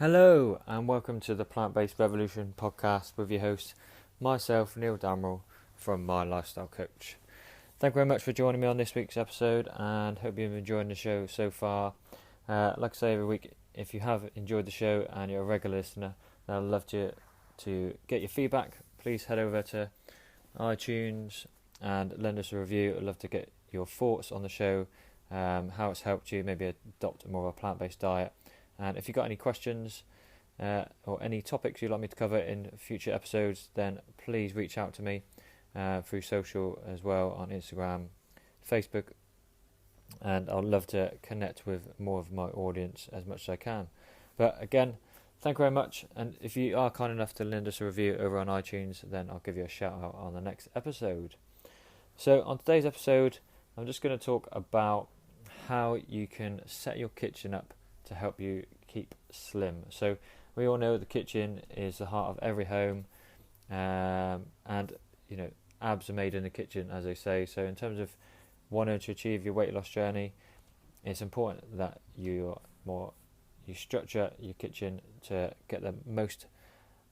Hello and welcome to the Plant-Based Revolution podcast with your host, myself, Neil Damrell from My Lifestyle Coach. Thank you very much for joining me on this week's episode and hope you've enjoyed the show so far. Like I say every week, if you have enjoyed the show and you're a regular listener, then I'd love to get your feedback. Please head over to iTunes and lend us a review. I'd love to get your thoughts on the show, how it's helped you, maybe adopt more of a plant-based diet. And if you've got any questions or any topics you'd like me to cover in future episodes, then please reach out to me through social as well, on Instagram, Facebook, and I'd love to connect with more of my audience as much as I can. But again, thank you very much, and if you are kind enough to lend us a review over on iTunes, then I'll give you a shout out on the next episode. So on today's episode, I'm just going to talk about how you can set your kitchen up to help you keep slim. So we all know the kitchen is the heart of every home, and abs are made in the kitchen, as they say. So in terms of wanting to achieve your weight loss journey, it's important that you structure your kitchen to get the most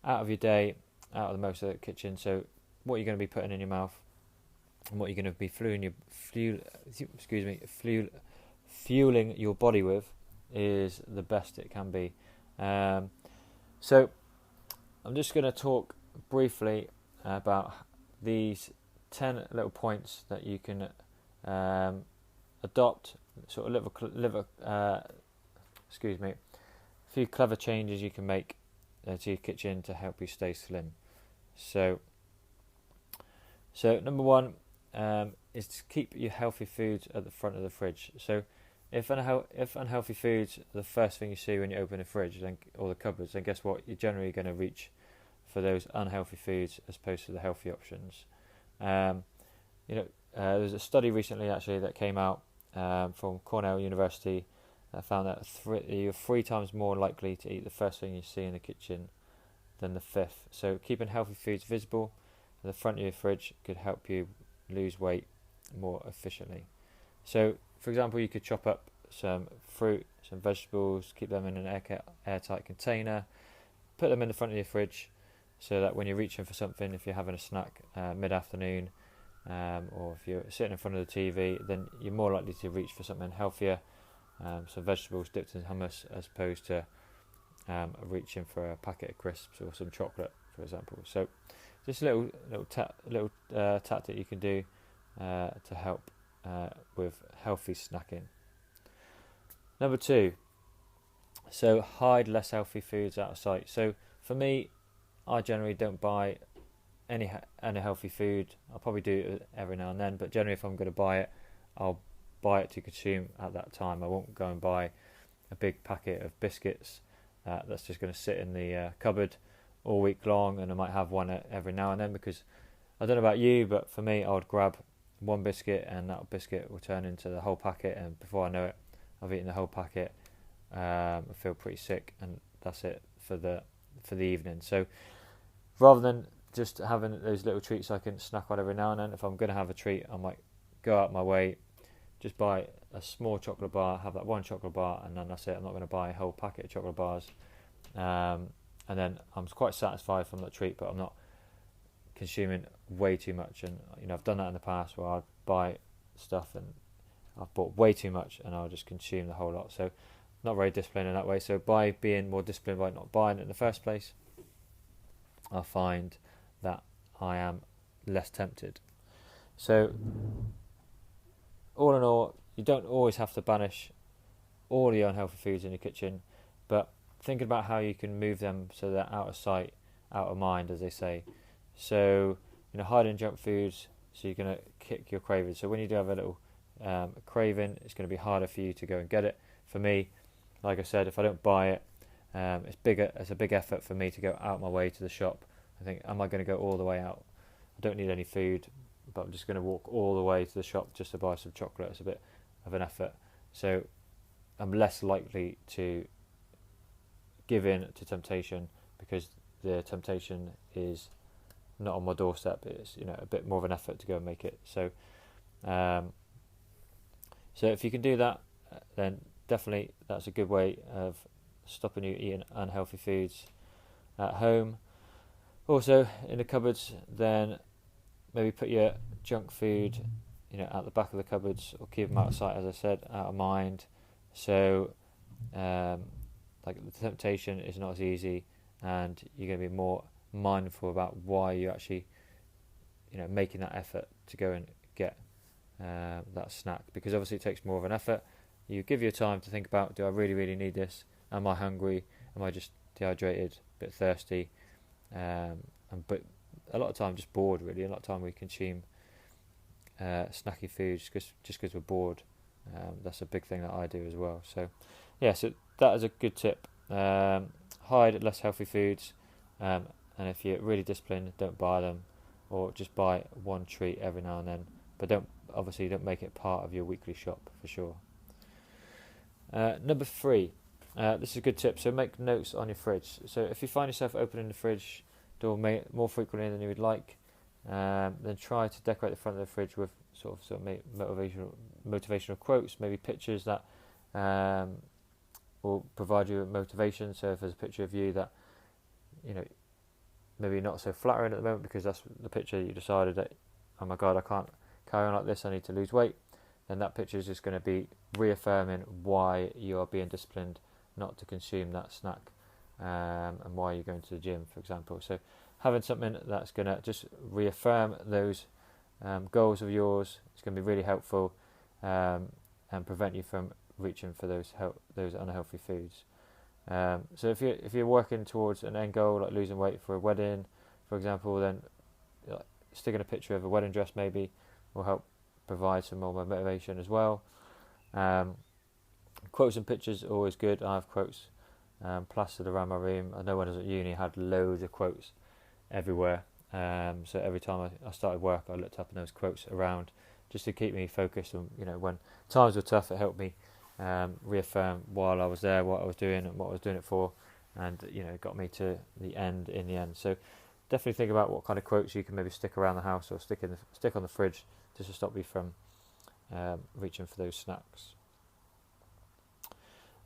out of your day, out of the most of the kitchen. So what you're going to be putting in your mouth and what you're going to be fueling your body with is the best it can be. So I'm just going to talk briefly about these 10 little points that you can adopt, sort of a few clever changes you can make to your kitchen to help you stay slim. So number one is to keep your healthy foods at the front of the fridge. So if unhealthy foods are the first thing you see when you open the fridge or the cupboards, then guess what? You're generally going to reach for those unhealthy foods as opposed to the healthy options. There's a study recently actually that came out from Cornell University that found that you're 3 times more likely to eat the first thing you see in the kitchen than the fifth. So keeping healthy foods visible at the front of your fridge could help you lose weight more efficiently. So, for example, you could chop up some fruit, some vegetables, keep them in an airtight container, put them in the front of your fridge so that when you're reaching for something, if you're having a snack mid-afternoon or if you're sitting in front of the TV, then you're more likely to reach for something healthier, some vegetables dipped in hummus, as opposed to reaching for a packet of crisps or some chocolate, for example. So just a little tactic you can do to help with healthy snacking. Number 2, so hide less healthy foods out of sight. So for me, I generally don't buy any unhealthy food. I'll probably do it every now and then, but generally if I'm going to buy it, I'll buy it to consume at that time. I won't go and buy a big packet of biscuits that's just going to sit in the cupboard all week long, and I might have one every now and then, because I don't know about you, but for me, I would grab one biscuit and that biscuit will turn into the whole packet, and before I know it, I've eaten the whole packet. I feel pretty sick, and that's it for the evening. So rather than just having those little treats I can snack on every now and then, if I'm going to have a treat, I might go out my way, just buy a small chocolate bar, have that one chocolate bar, and then that's it. I'm not going to buy a whole packet of chocolate bars, and then I'm quite satisfied from that treat, but I'm not consuming way too much. And I've done that in the past where I'd buy stuff and I've bought way too much and I'll just consume the whole lot. So not very disciplined in that way. So by being more disciplined, by not buying it in the first place, I find that I am less tempted. So all in all, you don't always have to banish all the unhealthy foods in your kitchen, but thinking about how you can move them so they're out of sight, out of mind, as they say. So, hiding junk foods, so you're going to kick your cravings. So when you do have a little craving, it's going to be harder for you to go and get it. For me, like I said, if I don't buy it, it's a big effort for me to go out my way to the shop. I think, am I going to go all the way out? I don't need any food, but I'm just going to walk all the way to the shop just to buy some chocolate. It's a bit of an effort. So I'm less likely to give in to temptation, because the temptation is not on my doorstep. It's a bit more of an effort to go and make it. So if you can do that, then definitely that's a good way of stopping you eating unhealthy foods at home. Also, in the cupboards, then maybe put your junk food, at the back of the cupboards, or keep them out of sight, as I said, out of mind. So, like the temptation is not as easy, and you're going to be more mindful about why you're actually, making that effort to go and get that snack, because obviously it takes more of an effort. You give your time to think about, do I really, really need this? Am I hungry? Am I just dehydrated, a bit thirsty? But a lot of time just bored, really. A lot of time we consume snacky foods just because we're bored. That's a big thing that I do as well. So that is a good tip. Hide less healthy foods, and if you're really disciplined, don't buy them, or just buy one treat every now and then. But don't make it part of your weekly shop, for sure. Number 3, this is a good tip. So make notes on your fridge. So if you find yourself opening the fridge door more frequently than you would like, then try to decorate the front of the fridge with sort of motivational quotes, maybe pictures that will provide you with motivation. So if there's a picture of you that, maybe not so flattering at the moment, because that's the picture that you decided that, oh my God, I can't carry on like this, I need to lose weight, then that picture is just going to be reaffirming why you are being disciplined not to consume that snack, and why you're going to the gym, for example. So having something that's going to just reaffirm those goals of yours is going to be really helpful, and prevent you from reaching for those unhealthy foods. So if you're working towards an end goal, like losing weight for a wedding, for example, then sticking a picture of a wedding dress maybe will help provide some more motivation as well. Quotes and pictures are always good. I have quotes plastered around my room. I know when I was at uni, I had loads of quotes everywhere. So every time I started work, I looked up and there was quotes around, just to keep me focused. And when times were tough, it helped me reaffirm while I was there what I was doing and what I was doing it for, and it got me to the end in the end. So definitely think about what kind of quotes you can maybe stick around the house, or stick on the fridge, just to stop you from reaching for those snacks.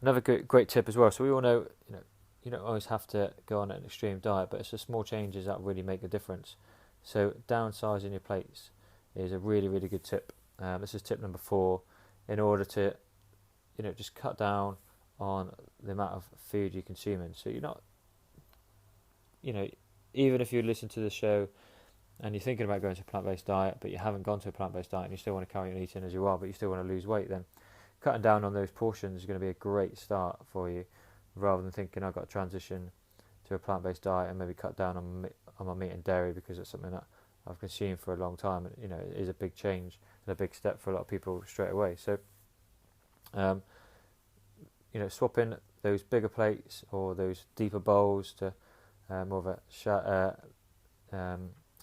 Another great tip as well. So we all know, you don't always have to go on an extreme diet, but it's the small changes that really make a difference. So downsizing your plates is a really, really good tip. This is tip number 4, in order to, just cut down on the amount of food you're consuming. So you're not, even if you listen to the show and you're thinking about going to a plant-based diet, but you haven't gone to a plant-based diet and you still want to carry on eating as you are, but you still want to lose weight, then cutting down on those portions is going to be a great start for you, rather than thinking I've got to transition to a plant-based diet and maybe cut down on my meat and dairy, because it's something that I've consumed for a long time. And, it is a big change and a big step for a lot of people straight away. So, swapping those bigger plates or those deeper bowls to more of a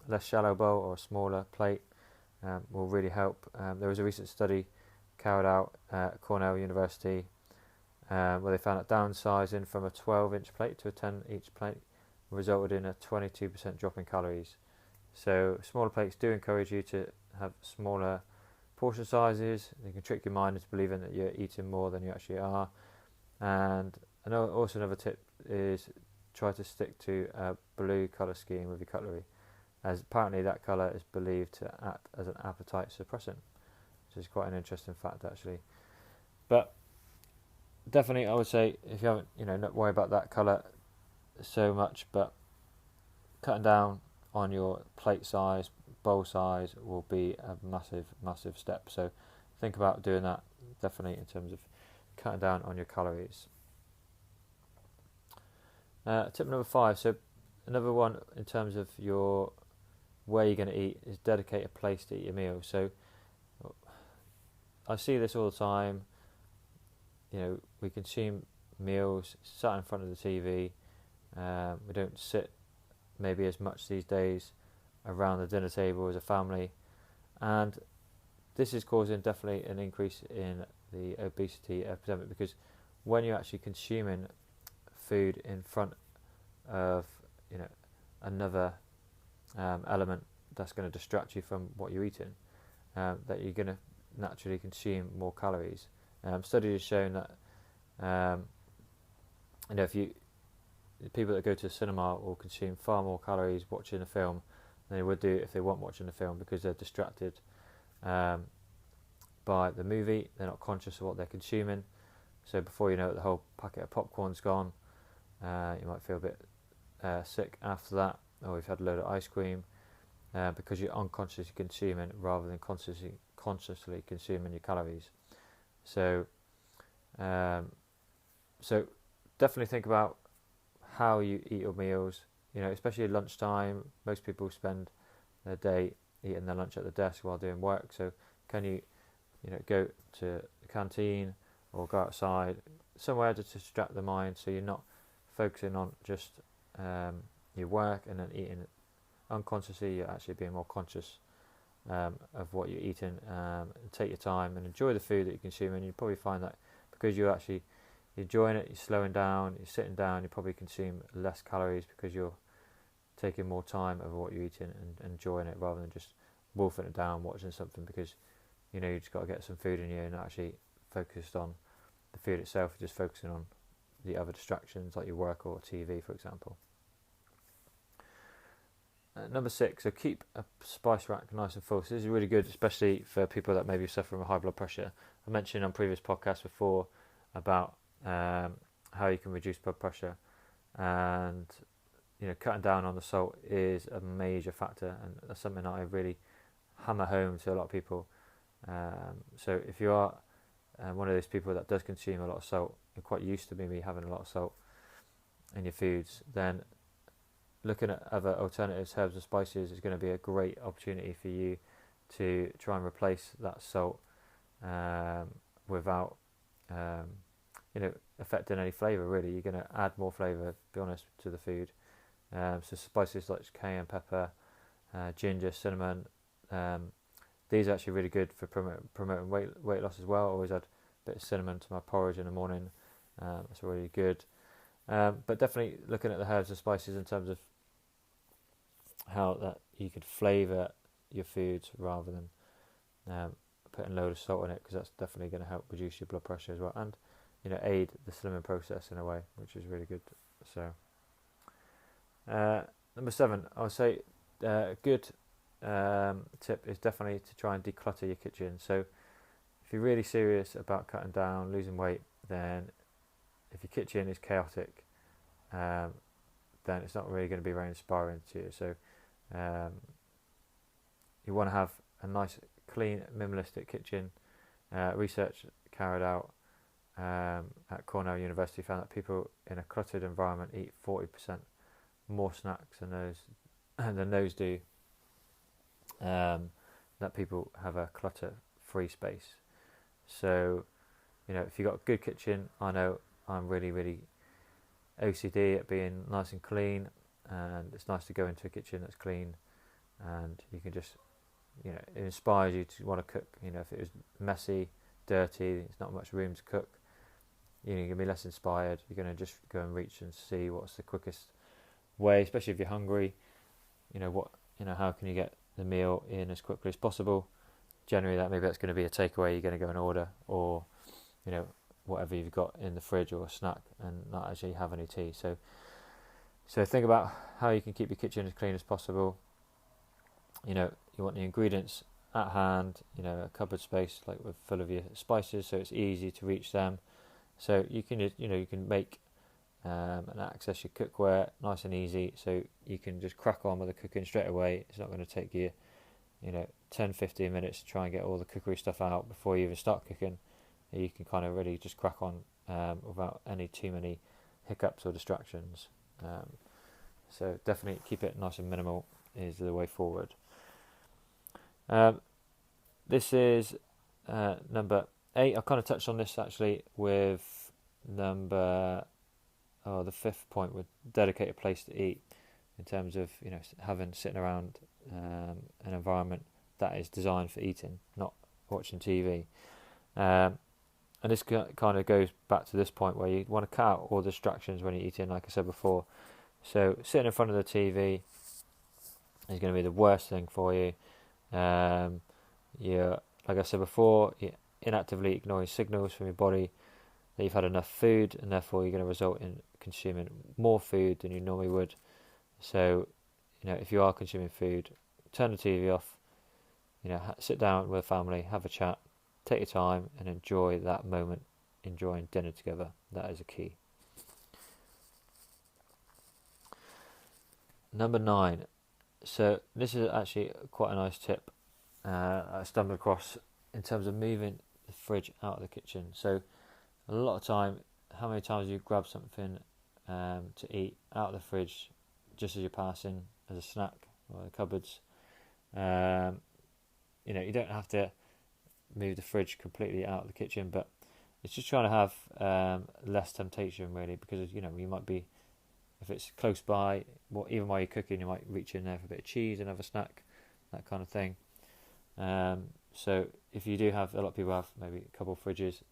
less shallow bowl or a smaller plate will really help. There was a recent study carried out at Cornell University where they found that downsizing from a 12-inch plate to a 10-inch plate resulted in a 22% drop in calories. So smaller plates do encourage you to have smaller portion sizes. They can trick your mind into believing that you're eating more than you actually are. And also another tip is try to stick to a blue colour scheme with your cutlery, as apparently that colour is believed to act as an appetite suppressant, which is quite an interesting fact actually. But definitely I would say, if you haven't, not worry about that colour so much, but cutting down on your plate size, bowl size will be a massive, massive step. So think about doing that, definitely, in terms of cutting down on your calories. Tip number 5, so another one in terms of where you're going to eat, is dedicate a place to eat your meals. So I see this all the time. We consume meals sat in front of the TV. We don't sit maybe as much these days around the dinner table as a family, and this is causing definitely an increase in the obesity epidemic, because when you're actually consuming food in front of another element that's going to distract you from what you're eating, that you're going to naturally consume more calories. Studies have shown that if you people that go to the cinema will consume far more calories watching a film than they would do if they weren't watching the film, because they're distracted by the movie. They're not conscious of what they're consuming. So before you know it, the whole packet of popcorn's gone. You might feel a bit sick after that, or you've had a load of ice cream, because you're unconsciously consuming rather than consciously consuming your calories. So definitely think about how you eat your meals. Especially at lunchtime, most people spend their day eating their lunch at the desk while doing work. So can you go to the canteen or go outside somewhere to distract the mind, so you're not focusing on just your work and then eating unconsciously. You're actually being more conscious of what you're eating. Take your time and enjoy the food that you consume, and you probably find that because you're actually enjoying it, you're slowing down, you're sitting down, you probably consume less calories because you're taking more time over what you're eating and enjoying it, rather than just wolfing it down watching something, because you just got to get some food in you and not actually focused on the food itself, just focusing on the other distractions like your work or TV, for example. Number 6, so keep a spice rack nice and full. So this is really good, especially for people that maybe suffer from high blood pressure. I mentioned on previous podcasts before about how you can reduce blood pressure, and cutting down on the salt is a major factor, and that's something that I really hammer home to a lot of people. So if you are one of those people that does consume a lot of salt, you're quite used to maybe having a lot of salt in your foods, then looking at other alternatives, herbs and spices, is going to be a great opportunity for you to try and replace that salt without affecting any flavour. Really, you're going to add more flavour, to be honest, to the food. So spices like cayenne pepper, ginger, cinnamon, these are actually really good for promoting weight loss as well. I always add a bit of cinnamon to my porridge in the morning. It's really good. But definitely looking at the herbs and spices in terms of how that you could flavour your foods rather than putting a load of salt in it, because that's definitely going to help reduce your blood pressure as well, and aid the slimming process in a way, which is really good. So number 7, I would say a good tip is definitely to try and declutter your kitchen. So if you're really serious about cutting down, losing weight, then if your kitchen is chaotic, then it's not really going to be very inspiring to you. So you want to have a nice, clean, minimalistic kitchen. Research carried out at Cornell University found that people in a cluttered environment eat 40% more snacks than those do that people have a clutter-free space. So, if you've got a good kitchen, I know I'm really, really OCD at being nice and clean, and it's nice to go into a kitchen that's clean, and you can just, it inspires you to want to cook. If it was messy, dirty, there's not much room to cook, you're going to be less inspired. You're going to just go and reach and see what's the quickest way, especially if you're hungry. How can you get the meal in as quickly as possible? Generally, that's going to be a takeaway. You're going to go and order, or whatever you've got in the fridge or a snack, and not actually have any tea. So think about how you can keep your kitchen as clean as possible. You want the ingredients at hand. A cupboard space full of your spices, so it's easy to reach them. So you can you can make and access your cookware nice and easy, so you can just crack on with the cooking straight away. It's not going to take you 10-15 minutes to try and get all the cookery stuff out before you even start cooking. You can kind of really just crack on without too many hiccups or distractions. So definitely keep it nice and minimal is the way forward. This is number 8. I kind of touched on this actually with the 5th point, with dedicate a place to eat, in terms of sitting around an environment that is designed for eating, not watching TV. And this kind of goes back to this point where you want to cut out all the distractions when you're eating, like I said before. So sitting in front of the TV is going to be the worst thing for you. You're, like I said before, you're inactively ignoring signals from your body that you've had enough food, and therefore you're going to result in consuming more food than you normally would. So, if you are consuming food, turn the TV off, sit down with a family, have a chat, take your time and enjoy that moment, enjoying dinner together. That is a key. Number 9. So this is actually quite a nice tip I stumbled across in terms of moving the fridge out of the kitchen. So a lot of time, how many times you grab something to eat out of the fridge just as you're passing as a snack or the cupboards. You don't have to move the fridge completely out of the kitchen, but it's just trying to have less temptation really, because you might be, if it's close by, even while you're cooking, you might reach in there for a bit of cheese and have a snack, that kind of thing. So if you do have, a lot of people have maybe a couple of fridges,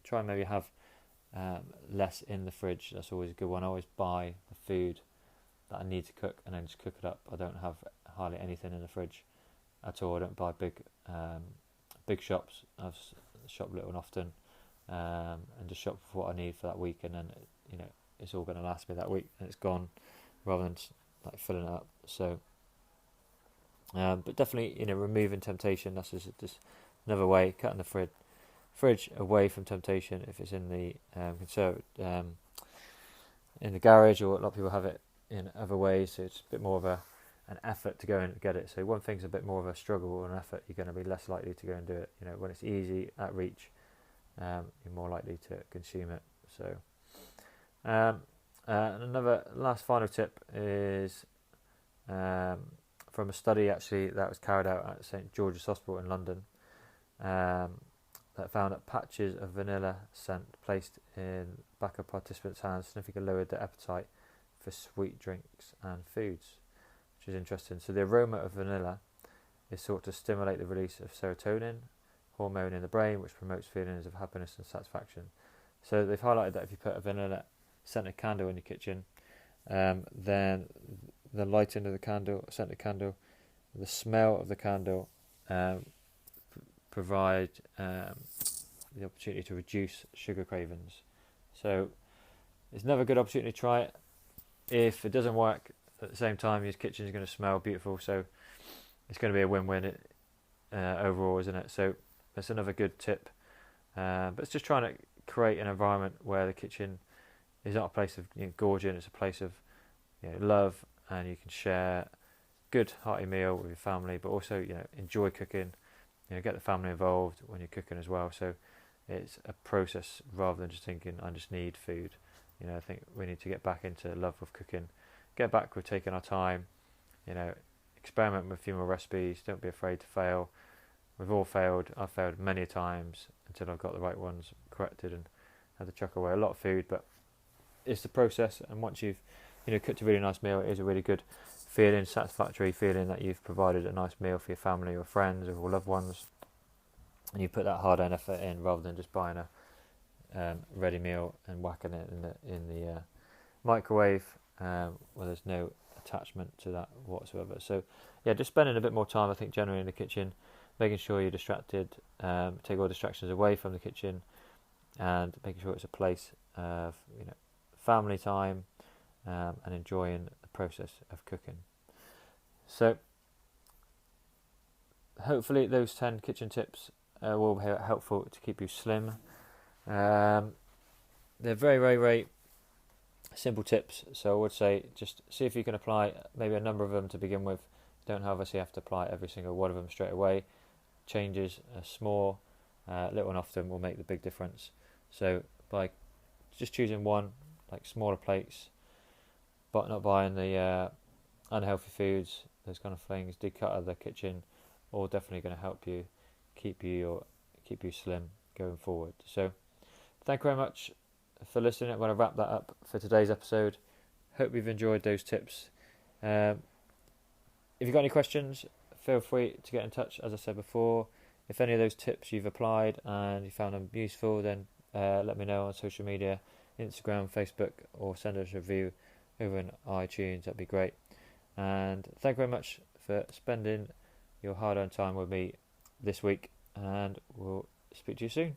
try and maybe have less in the fridge. That's always a good one. I always buy the food that I need to cook and then just cook it up. I don't have hardly anything in the fridge at all. I don't buy big shops. I've shopped little and often, and just shop for what I need for that week, and then it's all going to last me that week and it's gone, rather than like filling it up. So but definitely removing temptation. That's just another way, cutting the fridge away from temptation. If it's in the in the garage, or a lot of people have it in other ways, so it's a bit more of an effort to go and get it. So one thing's a bit more of a struggle or an effort, you're going to be less likely to go and do it. When it's easy at reach, you're more likely to consume it. So another last final tip is from a study actually that was carried out at St George's Hospital in London, that found that patches of vanilla scent placed in back of participants' hands significantly lowered their appetite for sweet drinks and foods, which is interesting. So the aroma of vanilla is thought to stimulate the release of serotonin, hormone in the brain, which promotes feelings of happiness and satisfaction. So they've highlighted that if you put a vanilla scented candle in your kitchen, then the lighting of the candle, scented candle, the smell of the candle provide the opportunity to reduce sugar cravings. So it's another good opportunity to try it. If it doesn't work, at the same time your kitchen is going to smell beautiful, so it's going to be a win-win overall, isn't it? So that's another good tip. But it's just trying to create an environment where the kitchen is not a place of gorging, it's a place of love, and you can share good hearty meal with your family, but also enjoy cooking. Get the family involved when you're cooking as well. So it's a process rather than just thinking I just need food. I think we need to get back into love with cooking, get back with taking our time, experiment with a few more recipes. Don't be afraid to fail. We've all failed. I've failed many times until I've got the right ones corrected and had to chuck away a lot of food, but it's the process. And once you've cooked a really nice meal, it is a really good feeling, satisfactory feeling that you've provided a nice meal for your family or friends or loved ones, and you put that hard-earned effort in rather than just buying a ready meal and whacking it in the microwave where there's no attachment to that whatsoever. So just spending a bit more time, I think, generally in the kitchen, making sure you're distracted, take all distractions away from the kitchen, and making sure it's a place of family time, and enjoying the process of cooking. So hopefully those 10 kitchen tips will be helpful to keep you slim. They're very, very, very simple tips, so I would say just see if you can apply maybe a number of them to begin with. You don't obviously have to apply every single one of them straight away. Changes small, little and often will make the big difference. So by just choosing one, like smaller plates, but not buying the unhealthy foods, those kind of things, declutter the kitchen, all definitely going to help you keep you slim going forward. So thank you very much for listening. I'm going to wrap that up for today's episode. Hope you've enjoyed those tips. If you've got any questions, feel free to get in touch. As I said before, if any of those tips you've applied and you found them useful, then let me know on social media, Instagram, Facebook, or send us a review over on iTunes. That'd be great. And thank you very much for spending your hard-earned time with me this week, and we'll speak to you soon.